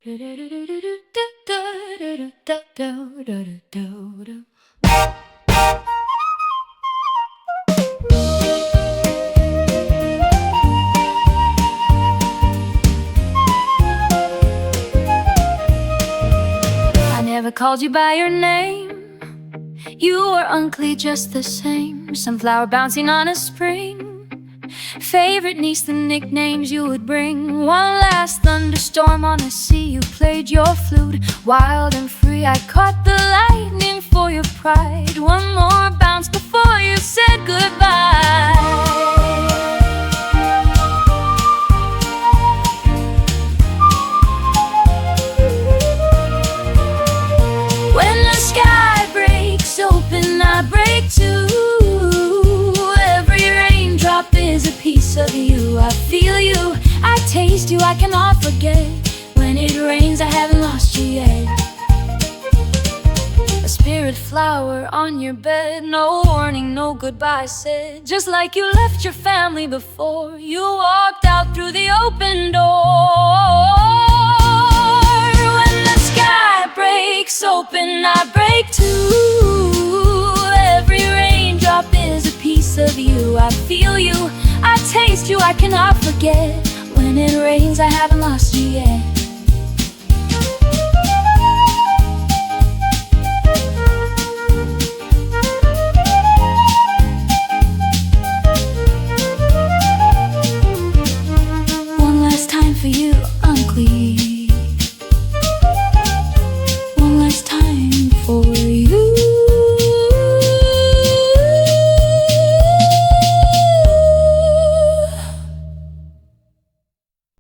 I never called you by your name. You were Uncley just the same. Sunflower bouncing on a spring. Favorite niece, the nicknames you would bring. One last thunderstorm on the sea. You played your flute, wild and free. I caught the lightning for your pride. One more bounce before you said goodbye. When the sky breaks open, I break too. Every raindrop is a piece of you. I feel you, I taste you, I cannot forget. When it rains, I haven't lost you yet. A spirit flower on your bed. No warning, no goodbye said. Just like you left your family before you walked out through the open door. When the sky breaks open, I break too. Every raindrop is a piece of you. I feel you, I taste you, I cannot forget. When it rains, I haven't lost you yet. One last time for you.